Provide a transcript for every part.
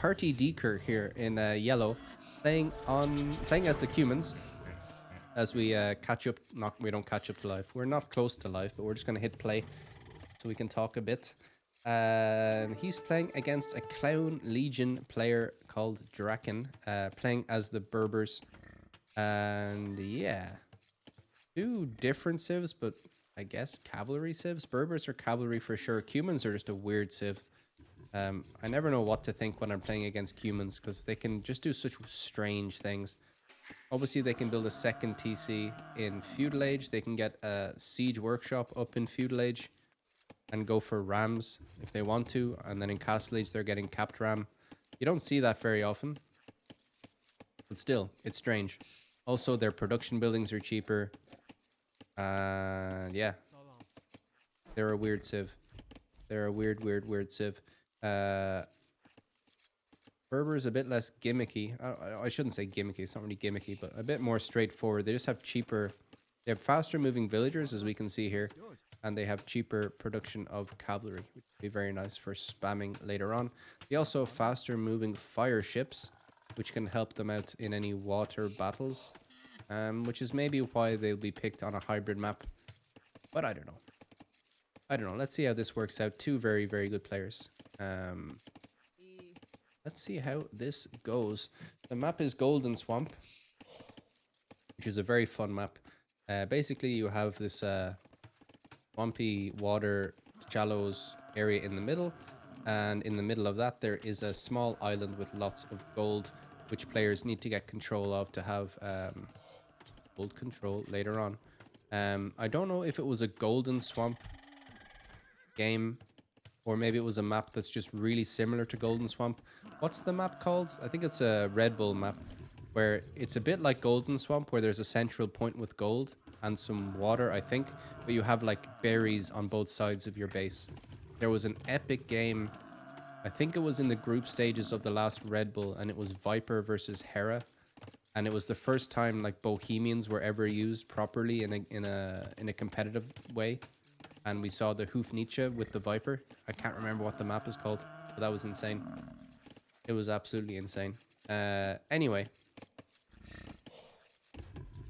Party deaKer here in yellow, playing as the Cumans as we catch up. We don't catch up to life. We're not close to life, but we're just gonna hit play so we can talk a bit. He's playing against a Clown Legion player called DraKeN, playing as the Berbers, and yeah, two different civs, but I guess cavalry civs. Berbers are cavalry for sure. Cumans are just a weird civ. I never know what to think when I'm playing against Cumans because they can just do such strange things. Obviously, they can build a second TC in Feudal Age. They can get a Siege Workshop up in Feudal Age and go for Rams if they want to. And then in Castle Age, they're getting Capped Ram. You don't see that very often. But still, it's strange. Also, their production buildings are cheaper. Yeah. They're a weird civ. They're a weird civ. Berber is a bit less gimmicky. I shouldn't say gimmicky. It's not really gimmicky, but a bit more straightforward. They just have cheaper. They have faster moving villagers, as we can see here, and they have cheaper production of cavalry, which would be very nice for spamming later on. They also have faster moving fire ships, which can help them out in any water battles, which is maybe why they'll be picked on a hybrid map. But I don't know. Let's see how this works out. Two very good players. Let's see how this goes. The map is Golden Swamp, which is a very fun map. Basically, you have this swampy water shallows area in the middle, and in the middle of that there is a small island with lots of gold, which players need to get control of to have gold control later on. I don't know if it was a Golden Swamp game, or maybe it was a map that's just really similar to Golden Swamp. What's the map called? I think it's a Red Bull map, where it's a bit like Golden Swamp, where there's a central point with gold and some water, I think, but you have like berries on both sides of your base. There was an epic game, I think it was in the group stages of the last Red Bull, and it was Viper versus Hera, and it was the first time like Bohemians were ever used properly in a competitive way. And we saw the Hoof Nietzsche with the Viper. I can't remember what the map is called, but that was insane. It was absolutely insane. Anyway,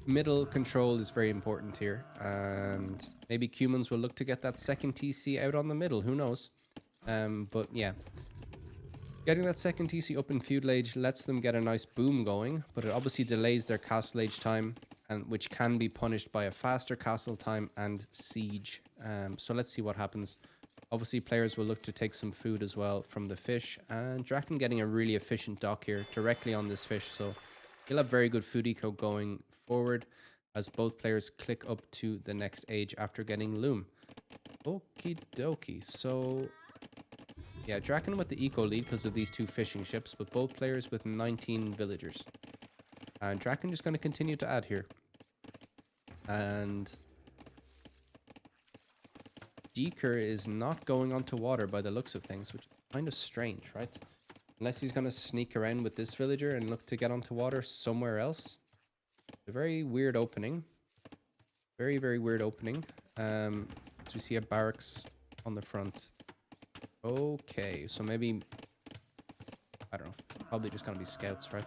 middle control is very important here, and maybe Cumans will look to get that second TC out on the middle. Who knows? But yeah, getting that second TC up in Feudal Age lets them get a nice boom going, but it obviously delays their Castle Age time, and which can be punished by a faster castle time and siege. So let's see what happens. Obviously, players will look to take some food as well from the fish, and DraKeN getting a really efficient dock here directly on this fish, so he'll have very good food eco going forward as both players click up to the next age after getting loom. Okie dokie. So yeah, DraKeN with the eco lead because of these two fishing ships, but both players with 19 villagers. And DraKeN just going to continue to add here. And deaKer is not going onto water by the looks of things, which is kind of strange, right? Unless he's going to sneak around with this villager and look to get onto water somewhere else. A very weird opening. Very weird opening. So we see a barracks on the front. Okay, so maybe, I don't know, probably just going to be scouts, right?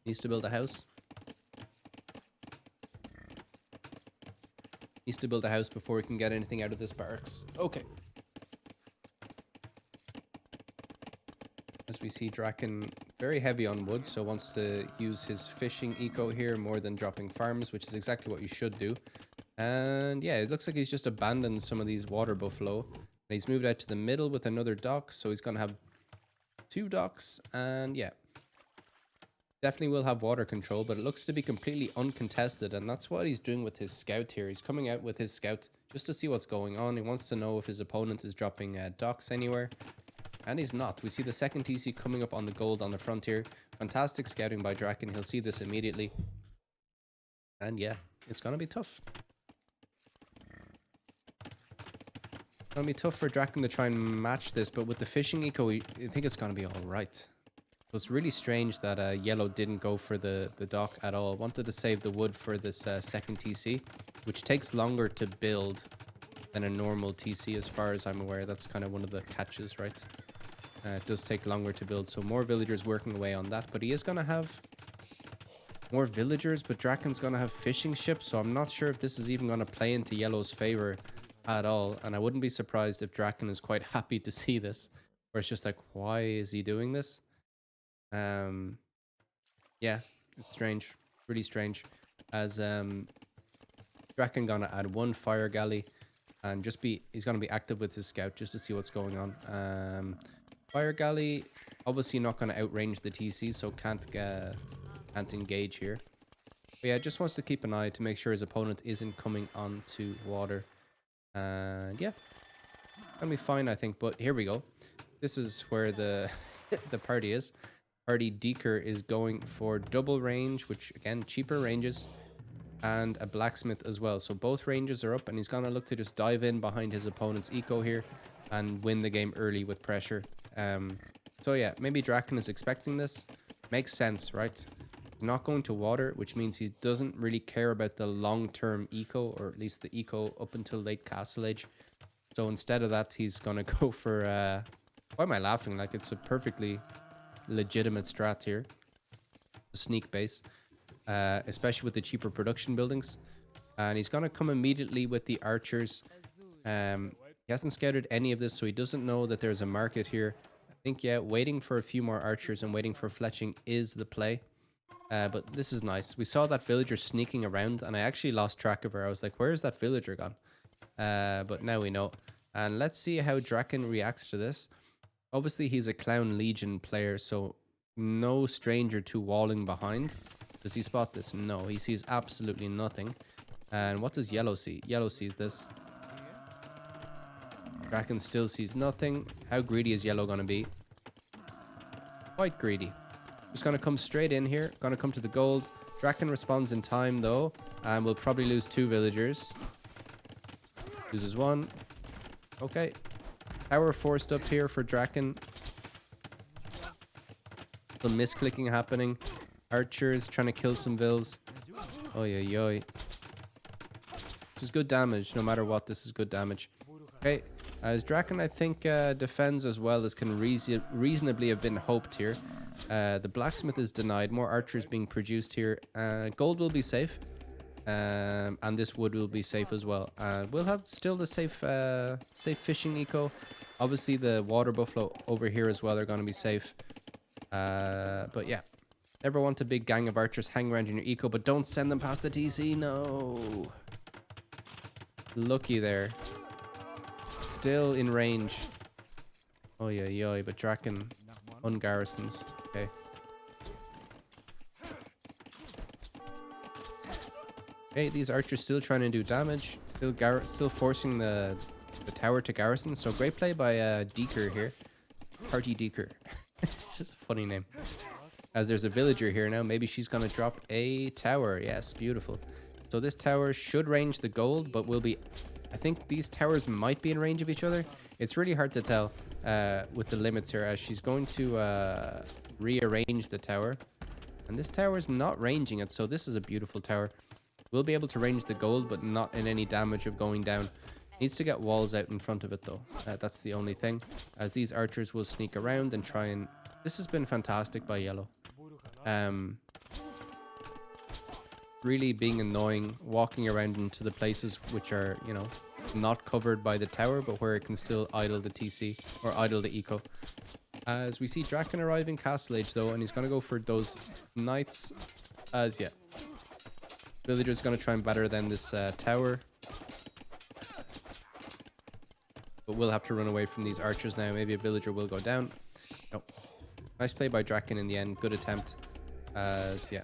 Needs to build a house. Needs to build a house before we can get anything out of this barracks. Okay. As we see, DraKeN very heavy on wood, so wants to use his fishing eco here more than dropping farms, which is exactly what you should do. And yeah, it looks like he's just abandoned some of these water buffalo. And he's moved out to the middle with another dock, so he's going to have two docks, and yeah. Definitely will have water control, but it looks to be completely uncontested, and that's what he's doing with his scout here. He's coming out with his scout just to see what's going on. He wants to know if his opponent is dropping docks anywhere, and he's not. We see the second TC coming up on the gold on the frontier. Fantastic scouting by DraKeN. He'll see this immediately, and yeah, it's going to be tough. It's going to be tough for DraKeN to try and match this, but with the fishing eco, I think it's going to be all right. So it's really strange that yellow didn't go for the dock at all. Wanted to save the wood for this second TC, which takes longer to build than a normal TC as far as I'm aware. That's kind of one of the catches, right? It does take longer to build, so more villagers working away on that. But he is going to have more villagers, but DraKeN's going to have fishing ships, so I'm not sure if this is even going to play into Yellow's favor at all. And I wouldn't be surprised if DraKeN is quite happy to see this, where it's just like, why is he doing this? Yeah, it's strange, really strange. As DraKeN gonna add one fire galley and he's gonna be active with his scout just to see what's going on. Fire galley obviously not gonna outrange the TC, so can't engage here. But yeah, just wants to keep an eye to make sure his opponent isn't coming onto water. And yeah, gonna be fine, I think. But here we go. This is where the the party is. Party DeaKer is going for double range, which again, cheaper ranges, and a blacksmith as well. So both ranges are up, and he's gonna look to just dive in behind his opponent's eco here and win the game early with pressure. So yeah, maybe DraKeN is expecting this. Makes sense, right? He's not going to water, which means he doesn't really care about the long-term eco, or at least the eco up until late castle age. So instead of that, he's gonna go for why am I laughing? Like, it's a perfectly legitimate strat here. The sneak base, especially with the cheaper production buildings. And he's gonna come immediately with the archers. He hasn't scouted any of this, so he doesn't know that there's a market here. I think, yeah, waiting for a few more archers and waiting for fletching is the play. But this is nice. We saw that villager sneaking around, and I actually lost track of her. I was like, where is that villager gone? But now we know. And let's see how DraKeN reacts to this. Obviously, he's a Clown Legion player, so no stranger to walling behind. Does he spot this? No, he sees absolutely nothing. And what does Yellow see? Yellow sees this. DraKeN still sees nothing. How greedy is Yellow going to be? Quite greedy. Just going to come straight in here. Going to come to the gold. DraKeN responds in time, though. And we'll probably lose 2 villagers. Loses 1. Okay. Tower forced up here for DraKeN. Some misclicking happening. Archers trying to kill some vills. Oi, oi, oi. This is good damage. No matter what, this is good damage. Okay. As DraKeN, I think, defends as well as can reasonably have been hoped here. The blacksmith is denied. More archers being produced here. Gold will be safe. And this wood will be safe as well. We'll have still the safe fishing eco. Obviously, the water buffalo over here as well are going to be safe. But yeah. Never want a big gang of archers hang around in your eco, but don't send them past the TC. No. Lucky there. Still in range. Oh yeah, yeah, but DraKeN ungarrisons. Okay. Okay, these archers still trying to do damage. Still forcing the tower to garrison. So great play by deaKer here. Party deaKer. Just a funny name. As there's a villager here now. Maybe she's going to drop a tower. Yes, beautiful. So this tower should range the gold, but will be... I think these towers might be in range of each other. It's really hard to tell with the limits here, as she's going to rearrange the tower. And this tower is not ranging it, so this is a beautiful tower. We'll be able to range the gold, but not in any damage of going down. Needs to get walls out in front of it, though. That's the only thing. As these archers will sneak around and try and... This has been fantastic by Yellow. Really being annoying, walking around into the places which are, you know, not covered by the tower, but where it can still idle the TC or idle the eco. As we see DraKeN arriving Castle Age, though, and he's going to go for those knights. As yeah, villager's going to try and batter then this tower, but we'll have to run away from these archers now. Maybe a villager will go down. No, nice play by DraKeN in the end. Good attempt. As yeah.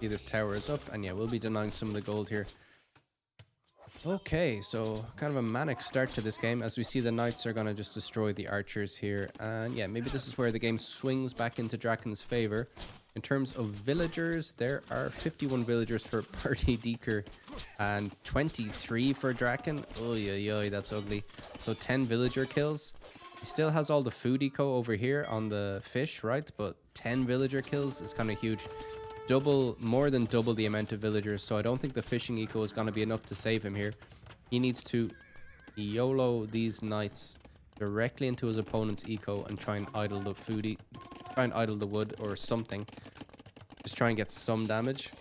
This tower is up, and yeah, we'll be denying some of the gold here. Okay, so kind of a manic start to this game, as we see the knights are going to just destroy the archers here. And yeah, maybe this is where the game swings back into DraKeN's favor. In terms of villagers, there are 51 villagers for Party deaKer and 23 for DraKeN. Oy, that's ugly. So 10 villager kills. He still has all the food eco over here on the fish, right? But 10 villager kills is kind of huge. more than double the amount of villagers, so I don't think the fishing eco is going to be enough to save him here. He needs to YOLO these knights directly into his opponent's eco and try and idle the foodie, try and idle the wood or something. Just try and get some damage.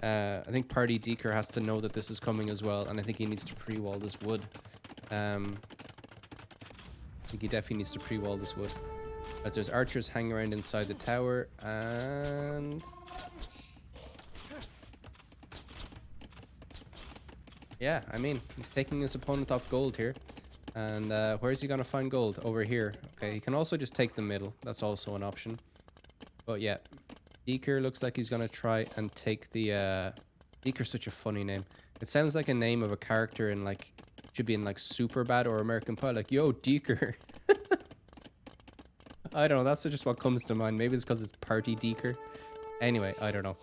I think party DraKeN has to know that this is coming as well, and I think he needs to pre-wall this wood. I think he definitely needs to pre-wall this wood. As there's archers hanging around inside the tower, and... yeah, I mean, he's taking his opponent off gold here. And where is he going to find gold? Over here. Okay, he can also just take the middle. That's also an option. But yeah, DraKeN looks like he's going to try and take the... DraKeN's such a funny name. It sounds like a name of a character in like... should be in like Superbad or American Pie. Like, yo, DraKeN. I don't know. That's just what comes to mind. Maybe it's because it's party DraKeN. Anyway, I don't know.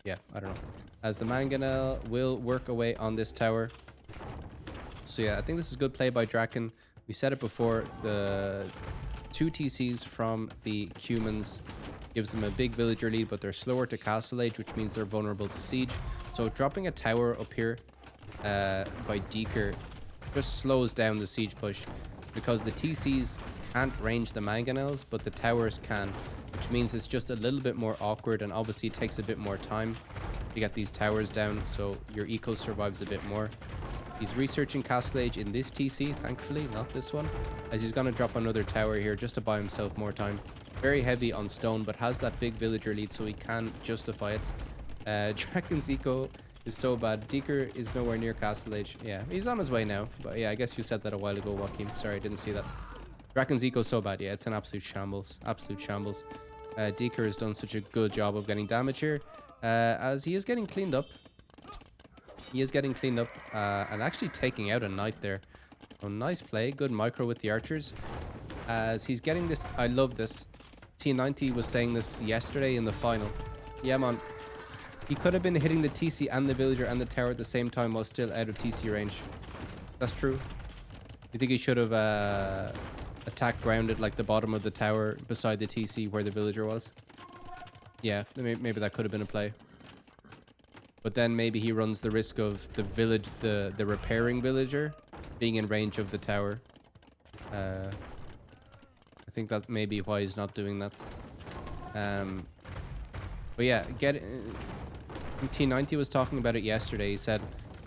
Yeah, I don't know. As the mangonel will work away on this tower. So yeah, I think this is good play by DraKeN. We said it before. The 2 TCs from the Cumans gives them a big villager lead, but they're slower to castle age, which means they're vulnerable to siege. So dropping a tower up here by DraKeN just slows down the siege push, because the TCs can't range the mangonels, but the towers can, which means it's just a little bit more awkward, and obviously it takes a bit more time to get these towers down, so your eco survives a bit more. He's researching castle age in this TC, thankfully, not this one, as he's going to drop another tower here just to buy himself more time. Very heavy on stone, but has that big villager lead, so he can justify it. DraKeN's eco is so bad. DraKeN is nowhere near castle age. Yeah, he's on his way now, but yeah, I guess you said that a while ago, Joaquin. Sorry, I didn't see that. DraKeN's eco is so bad. Yeah, it's an absolute shambles. Absolute shambles. DraKeN has done such a good job of getting damage here, as he is getting cleaned up. He is getting cleaned up and actually taking out a knight there. Oh, nice play. Good micro with the archers. As he's getting this... I love this. T90 was saying this yesterday in the final. Yeah, man. He could have been hitting the TC and the villager and the tower at the same time while still out of TC range. That's true. You think he should have attacked grounded like the bottom of the tower beside the TC where the villager was? Yeah, maybe that could have been a play. But then maybe he runs the risk of the repairing villager being in range of the tower. I think that may be why he's not doing that. But yeah, T90 was talking about it yesterday. He said,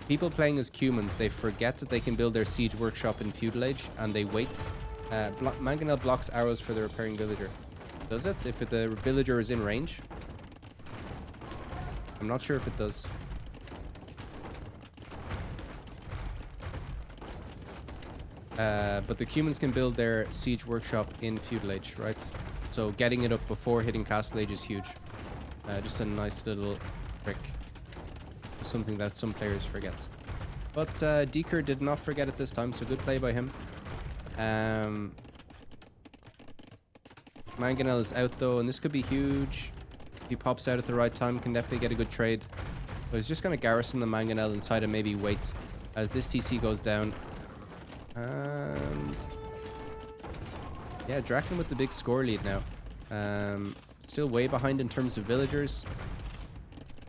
people playing as Cumans, they forget that they can build their siege workshop in feudal age, and they wait. Mangonel blocks arrows for the repairing villager. Does it? If the villager is in range? I'm not sure if it does. But the Cumans can build their siege workshop in feudal age, right? So getting it up before hitting castle age is huge. Just a nice little trick. Something that some players forget. But DraKeN did not forget it this time, so good play by him. Mangonel is out though, and this could be huge. If he pops out at the right time, can definitely get a good trade. But he's just going to garrison the Mangonel inside and maybe wait as this TC goes down. And yeah, DraKeN with the big score lead now. Still way behind in terms of villagers.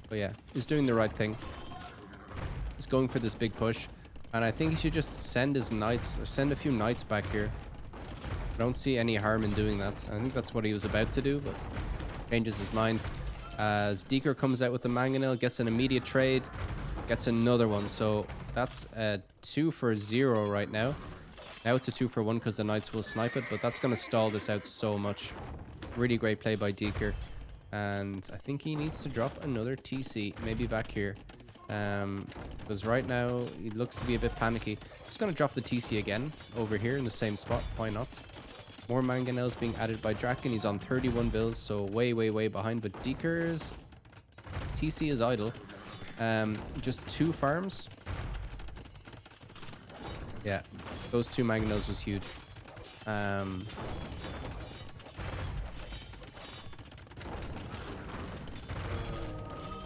But yeah, he's doing the right thing. He's going for this big push. And I think he should just send his knights, or send a few knights back here. I don't see any harm in doing that. I think that's what he was about to do, but changes his mind. As DraKeN comes out with the Mangonel, gets an immediate trade, gets another one. So that's a 2 for 0 right now. Now it's a 2 for 1 because the knights will snipe it, but that's going to stall this out so much. Really great play by DraKeN. And I think he needs to drop another TC, maybe back here. Because right now he looks to be a bit panicky. Just going to drop the TC again over here in the same spot. Why not? More Mangonels being added by DraKeN. He's on 31 bills, so way behind. But DraKeN's TC is idle. Just 2 farms. Yeah, those 2 Mangonels was huge.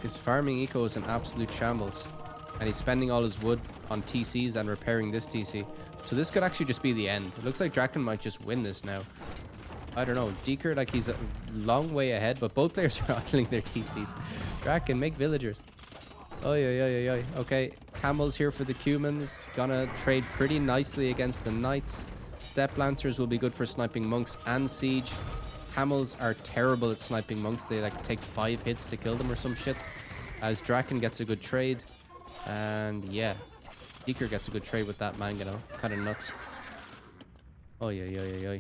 His farming eco is an absolute shambles. And he's spending all his wood on TCs and repairing this TC. So this could actually just be the end. It looks like DraKeN might just win this now. I don't know. DraKeN, like, he's a long way ahead, but both players are idling their TCs. DraKeN, make villagers. Oh, yeah. Okay, camels here for the Cumans. Gonna trade pretty nicely against the knights. Step lancers will be good for sniping monks and siege. Camels are terrible at sniping monks. They like take 5 hits to kill them or some shit. As DraKeN gets a good trade. And yeah, deaKer gets a good trade with that mangonel. Kind of nuts. Oh, yeah.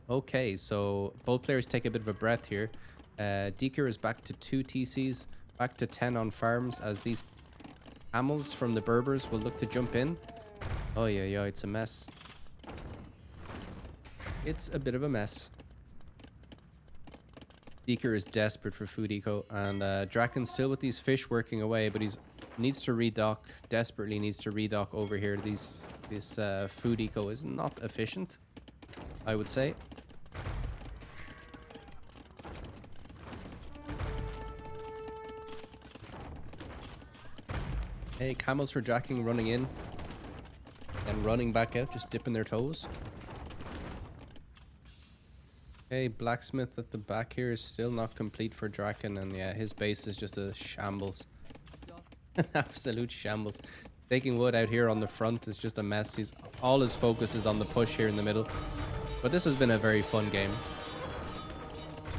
Okay, so both players take a bit of a breath here. deaKer is back to 2 TCs, back to 10 on farms, as these camels from the Berbers will look to jump in. Oh, yeah, it's a mess. It's a bit of a mess. deaKer is desperate for food eco, and DraKeN still with these fish working away, but he's needs to redock, desperately needs to redock over here. This food eco is not efficient, I would say. Hey, camels for jacking, running in and running back out, just dipping their toes. Okay, blacksmith at the back here is still not complete for DraKeN, and yeah, his base is just a shambles. An absolute shambles. Taking wood out here on the front is just a mess. All his focus is on the push here in the middle. But this has been a very fun game.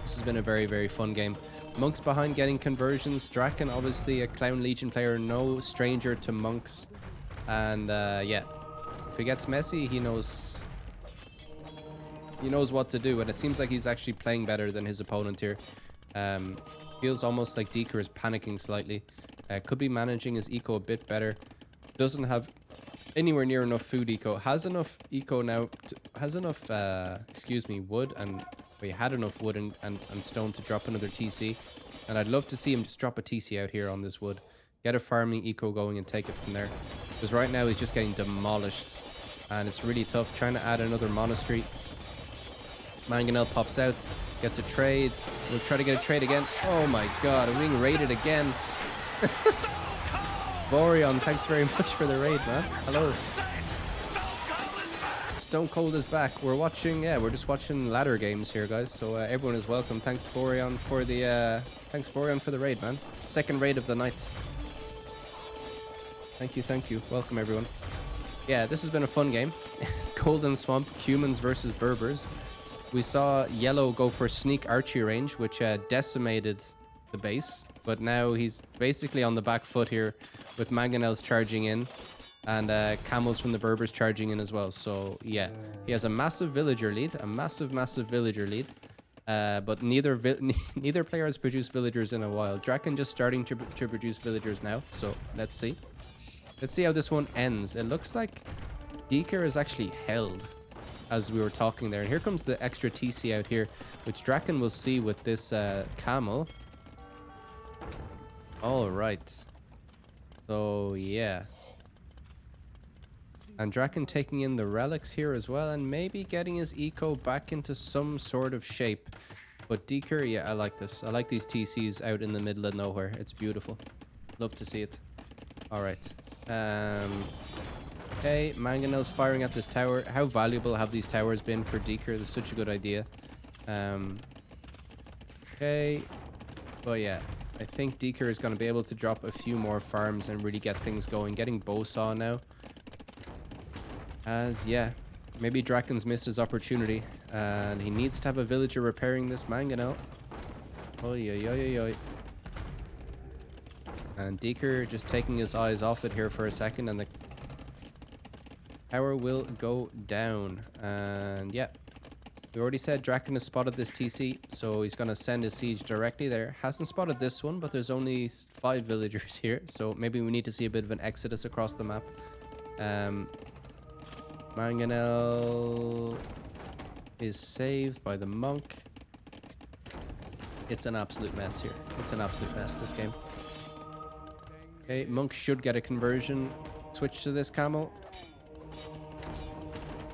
This has been a very, very fun game. Monks behind getting conversions. DraKeN, obviously a Clown Legion player, no stranger to monks. And yeah, if it gets messy, he knows what to do. And it seems like he's actually playing better than his opponent here. Feels almost like deaKer is panicking slightly. Could be managing his eco a bit better. Doesn't have anywhere near enough food eco. Has enough eco now. Has enough, wood, and he had enough wood and stone to drop another TC. And I'd love to see him just drop a TC out here on this wood. Get a farming eco going and take it from there. Because right now he's just getting demolished. And it's really tough trying to add another monastery. Mangonel pops out. Gets a trade. We'll try to get a trade again. Oh my god, I'm being raided again. Boreon, thanks very much for the raid, man. Hello. Stone Cold is back. We're watching, we're just watching ladder games here, guys. So everyone is welcome. Thanks Boreon for the raid, man. Second raid of the night. Thank you. Welcome everyone. Yeah, this has been a fun game. It's Golden Swamp, Cumans versus Berbers. We saw Yellow go for sneak archery range, which decimated the base. But now he's basically on the back foot here with mangonels charging in and camels from the Berbers charging in as well. So yeah, he has a massive villager lead, a massive villager lead. But neither player has produced villagers in a while. DraKeN just starting to produce villagers now. So let's see. Let's see how this one ends. It looks like deaKer is actually held as we were talking there. And here comes the extra TC out here, which DraKeN will see with this camel. All right. So yeah. And DraKeN taking in the relics here as well, and maybe getting his eco back into some sort of shape. But deaKer, yeah, I like this. I like these TCs out in the middle of nowhere. It's beautiful. Love to see it. All right. Okay, mangonel's firing at this tower. How valuable have these towers been for deaKer? That's such a good idea. Okay. But yeah, I think deaKer is going to be able to drop a few more farms and really get things going. Getting Bowsaw now. As, yeah, maybe DraKeN's missed his opportunity. And he needs to have a villager repairing this mangonel. Oi. And deaKer just taking his eyes off it here for a second. And the tower will go down. And, yeah. We already said DraKeN has spotted this TC, so he's going to send his siege directly there. Hasn't spotted this one, but there's only 5 villagers here, so maybe we need to see a bit of an exodus across the map. Mangonel is saved by the monk. It's an absolute mess here. It's an absolute mess, this game. Okay, monk should get a conversion. Switch to this camel.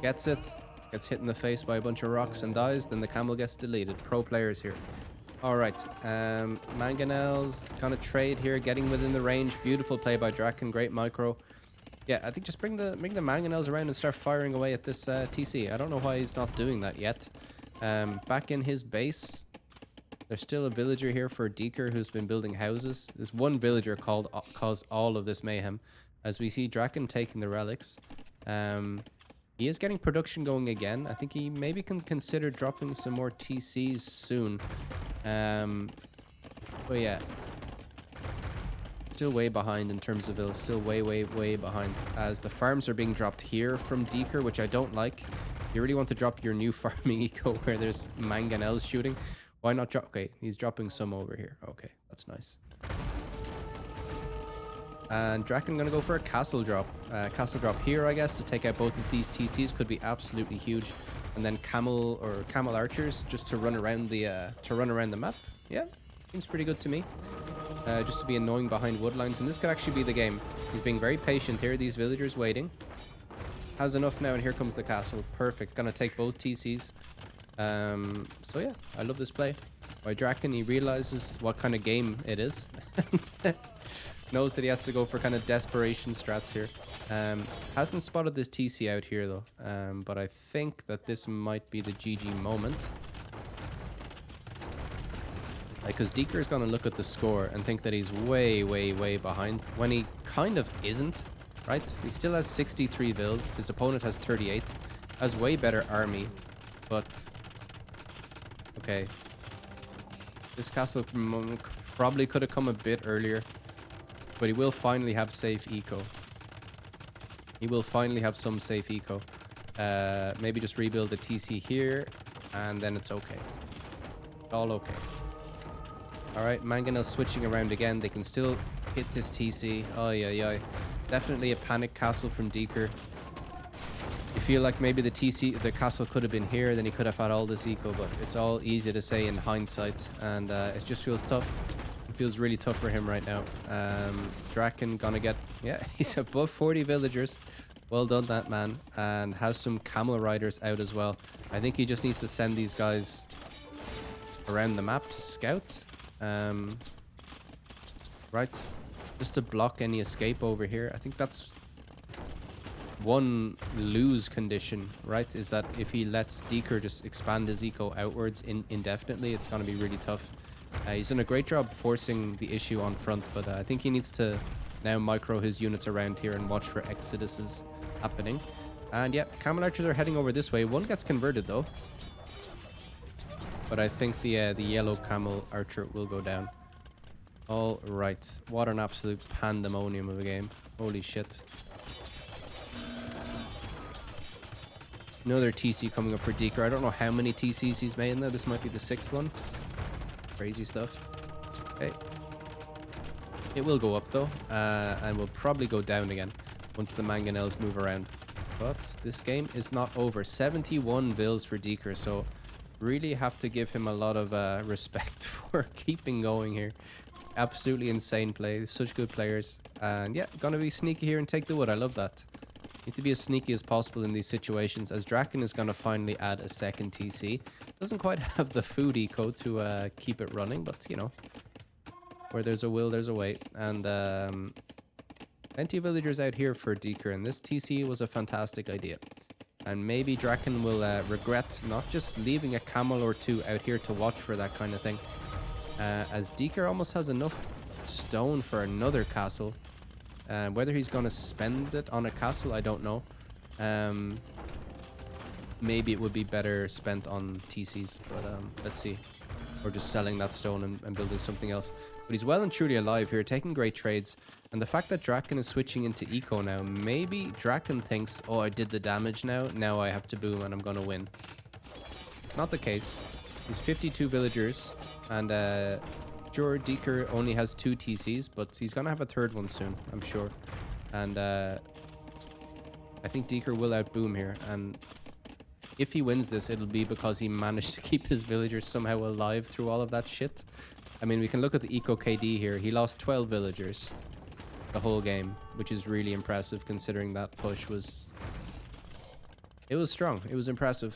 Gets it. Gets hit in the face by a bunch of rocks and dies. Then the camel gets deleted. Pro players here. Alright. Mangonel's kind of trade here. Getting within the range. Beautiful play by DraKeN. Great micro. Yeah, I think just bring the mangonels around and start firing away at this TC. I don't know why he's not doing that yet. Back in his base, there's still a villager here for DeaKer who's been building houses. This one villager caused all of this mayhem. As we see DraKeN taking the relics. He is getting production going again. I think he maybe can consider dropping some more TCs soon. But yeah. Still way behind in terms of vills. Still way behind. As the farms are being dropped here from DeaKer, which I don't like. You really want to drop your new farming eco where there's mangonels shooting. Why not drop? Okay, he's dropping some over here. Okay, that's nice. And DraKeN gonna go for a castle drop. Castle drop here, I guess, to take out both of these TCs could be absolutely huge. And then camel archers just to run around the map. Yeah, seems pretty good to me. Just to be annoying behind woodlines, and this could actually be the game. He's being very patient here. These villagers waiting. Has enough now, and here comes the castle. Perfect. Gonna take both TCs. So yeah, I love this play. By DraKeN, he realizes what kind of game it is. Knows that he has to go for kind of desperation strats here. Hasn't spotted this TC out here though. But I think that this might be the GG moment. Because DeaKer is going to look at the score and think that he's way behind, when he kind of isn't, right? He still has 63 vills. His opponent has 38. Has way better army, but... Okay. This castle probably could have come a bit earlier, but he will finally have safe eco. He will finally have some safe eco. Maybe just rebuild the TC here, and then it's okay. All okay. Alright, mangonel switching around again. They can still hit this TC. Oh, yeah. Definitely a panic castle from DeaKer. You feel like maybe the castle could have been here, then he could have had all this eco, but it's all easy to say in hindsight, and it just feels tough. It feels really tough for him right now. DraKeN gonna get... Yeah, he's above 40 villagers. Well done, that man. And has some camel riders out as well. I think he just needs to send these guys around the map to scout. Right, just to block any escape over here. I think that's one lose condition, right? Is that if he lets DeaKer just expand his eco outwards indefinitely, it's going to be really tough. He's done a great job forcing the issue on front, but I think he needs to now micro his units around here and watch for exoduses happening. And yeah, camel archers are heading over this way. One gets converted though. But I think the yellow camel archer will go down. All right. What an absolute pandemonium of a game. Holy shit. Another TC coming up for DeaKer. I don't know how many TCs he's made in there. This might be the 6th one. Crazy stuff. Okay. It will go up though. And will probably go down again once the mangonels move around. But this game is not over. 71 vills for DeaKer, so... Really have to give him a lot of respect for keeping going here. Absolutely insane play. Such good players. And yeah, gonna be sneaky here and take the wood. I love that. Need to be as sneaky as possible in these situations, as DraKeN is gonna finally add a second TC. Doesn't quite have the food eco to keep it running, but you know, where there's a will, there's a way. And plenty of villagers out here for DeaKer, and this TC was a fantastic idea. And maybe DraKeN will regret not just leaving a camel or two out here to watch for that kind of thing. As DeaKer almost has enough stone for another castle. Whether he's going to spend it on a castle, I don't know. Maybe it would be better spent on TCs, but let's see. Or just selling that stone and building something else. But he's well and truly alive here, taking great trades. And the fact that DraKeN is switching into eco now, maybe DraKeN thinks, oh, I did the damage now I have to boom and I'm going to win. Not the case. He's 52 villagers, and sure, DeaKer only has 2 TCs, but he's going to have a 3rd one soon, I'm sure. And I think DeaKer will outboom here, and if he wins this, it'll be because he managed to keep his villagers somehow alive through all of that shit. I mean, we can look at the eco KD here. He lost 12 villagers the whole game, which is really impressive considering that push was... It was strong. It was impressive.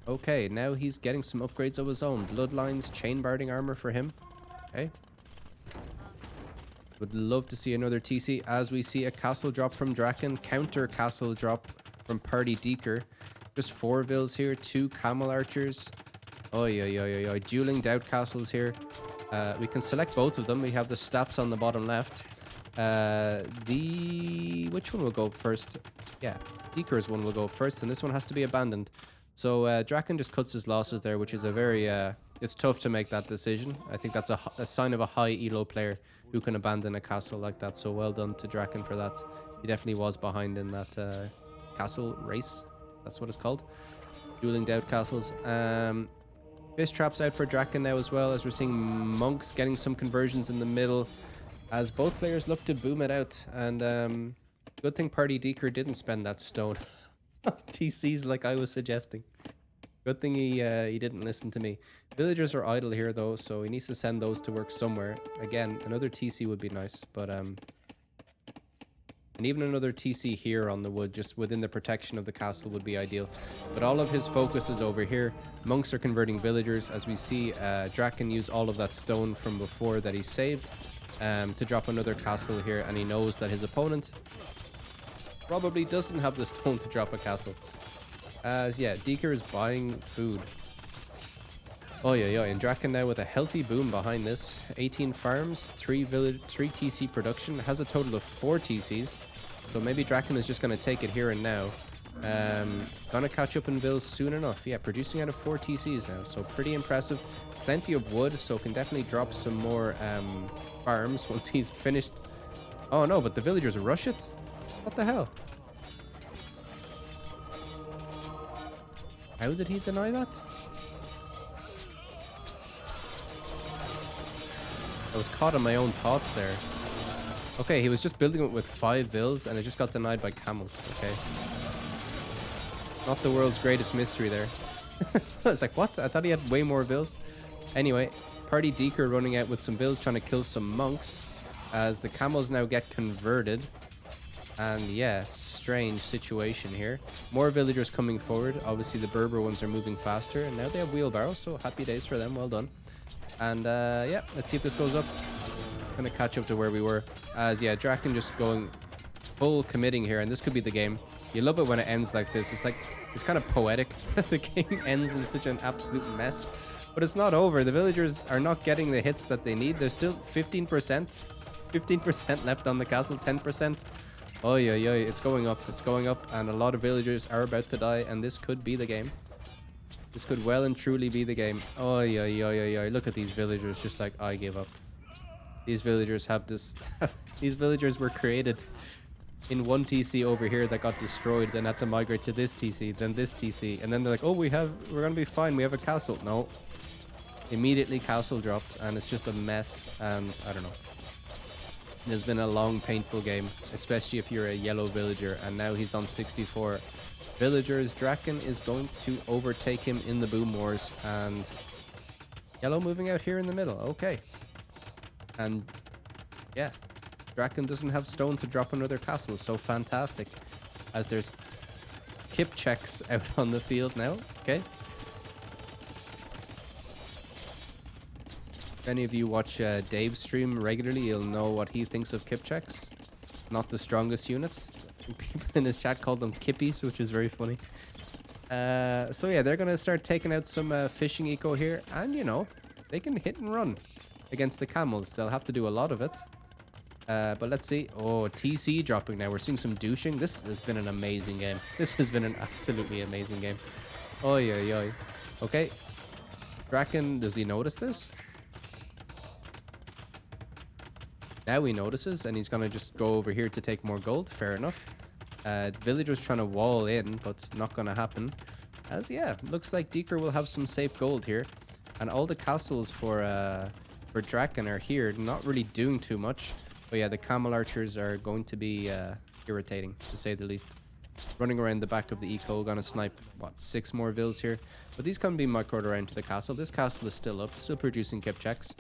Okay, now he's getting some upgrades of his own. Bloodlines, chain barding armor for him. Okay. Would love to see another TC as we see a castle drop from DraKeN. Counter castle drop from party deaKer. Just 4 vills here. 2 camel archers. Oi, oi, oi, oi, oi. Dueling doubt castles here. We can select both of them. We have the stats on the bottom left. Which one will go up first? Yeah, deaKer's one will go up first, and this one has to be abandoned. So DraKeN just cuts his losses there, which is a very... it's tough to make that decision. I think that's a sign of a high elo player who can abandon a castle like that. So well done to DraKeN for that. He definitely was behind in that castle race. That's what it's called. Dueling doubt castles. Fish traps out for DraKeN now as well, as we're seeing monks getting some conversions in the middle as both players look to boom it out. And good thing party deaKer didn't spend that stone. TCs like I was suggesting. Good thing he didn't listen to me. Villagers are idle here though, so he needs to send those to work somewhere. Again, another TC would be nice, but and even another TC here on the wood, just within the protection of the castle, would be ideal. But all of his focus is over here. Monks are converting villagers, as we see DraKeN use all of that stone from before that he saved to drop another castle here, and he knows that his opponent probably doesn't have the stone to drop a castle. As yeah, deaKer is buying food. Oh yeah, and DraKeN now with a healthy boom behind this. 18 farms, 3 TC production. Has a total of 4 TCs. So maybe DraKeN is just going to take it here and now. Gonna catch up in vills soon enough. Yeah, producing out of 4 TCs now. So pretty impressive. Plenty of wood, so can definitely drop some more farms once he's finished. Oh no, but the villagers rush it? What the hell? How did he deny that? I was caught in my own thoughts there. Okay, he was just building it with 5 vills and it just got denied by camels. Okay. Not the world's greatest mystery there. I was like, what? I thought he had way more vills. Anyway, party deaKer running out with some vills trying to kill some monks as the camels now get converted. And yeah, strange situation here. More villagers coming forward. Obviously the Berber ones are moving faster, and now they have wheelbarrows, so happy days for them. Well done. And yeah, let's see if this goes up. Gonna catch up to where we were. As yeah, DraKeN just going full committing here, and this could be the game. You love it when it ends like this. It's like, it's kind of poetic. The game ends in such an absolute mess. But it's not over. The villagers are not getting the hits that they need. There's still 15%. 15% left on the castle, 10%. Oi, oi, oi, it's going up, and a lot of villagers are about to die, and this could be the game. This could well and truly be the game. Oi, oi, oi, oi, oi, look at these villagers, just like, I give up. These villagers have this... These villagers were created in one TC over here that got destroyed, then had to migrate to this TC, then this TC, and then they're like, oh, we're gonna be fine, we have a castle. No. Immediately castle dropped, and it's just a mess, and I don't know. It has been a long, painful game, especially if you're a yellow villager, and now he's on 64 villagers. DraKeN is going to overtake him in the boom wars, and yellow moving out here in the middle. Okay. And yeah, DraKeN doesn't have stone to drop another castle, so fantastic. As there's Kipchaks out on the field now. Okay. If any of you watch Dave's stream regularly, you'll know what he thinks of Kipchaks. Not the strongest unit. People in his chat called them Kippies, which is very funny. So yeah, they're going to start taking out some fishing eco here. And, you know, they can hit and run against the camels. They'll have to do a lot of it. But let's see. Oh, TC dropping now. We're seeing some douching. This has been an amazing game. This has been an absolutely amazing game. Oi, oi, oi. Okay. DraKeN, does he notice this? Now he notices, and he's going to just go over here to take more gold. Fair enough. Villagers trying to wall in, but not going to happen. As, yeah, looks like deaKer will have some safe gold here. And all the castles for DraKeN are here, not really doing too much. But yeah, the camel archers are going to be irritating, to say the least. Running around the back of the eco, going to snipe, what, 6 more vills here. But these can be microed around to the castle. This castle is still up, still producing Kipchaks.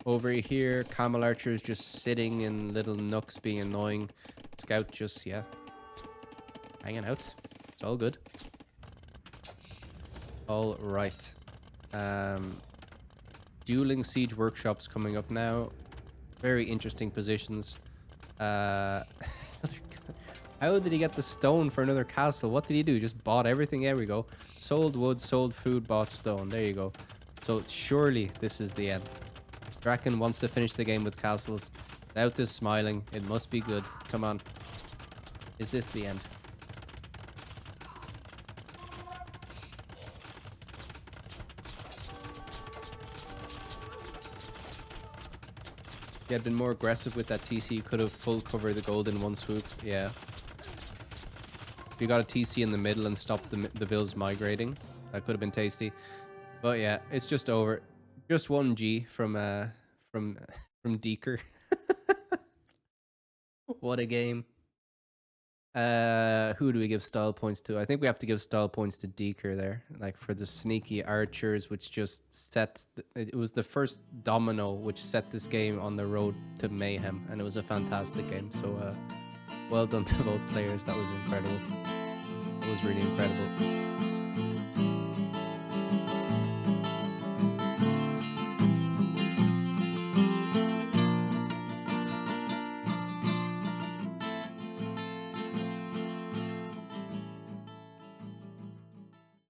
Over here, camel archers just sitting in little nooks being annoying. Scout just, yeah, hanging out. It's all good. All right. Dueling siege workshops coming up now. Very interesting positions. Uh, how did he get the stone for another castle? What did he do? Just bought everything. There we go. Sold wood, sold food, bought stone. There you go. So surely this is the end. DraKeN wants to finish the game with castles. Doubt is smiling. It must be good. Come on. Is this the end? If you had been more aggressive with that TC, you could have full covered the gold in one swoop. Yeah. If you got a TC in the middle and stopped the bills migrating, that could have been tasty. But yeah, it's just over. Just 1G from deaKer. What a game. Who do we give style points to? I think we have to give style points to deaKer there, like for the sneaky archers, which just set. It was the first domino which set this game on the road to mayhem, and it was a fantastic game. So, well done to both players. That was incredible. It was really incredible.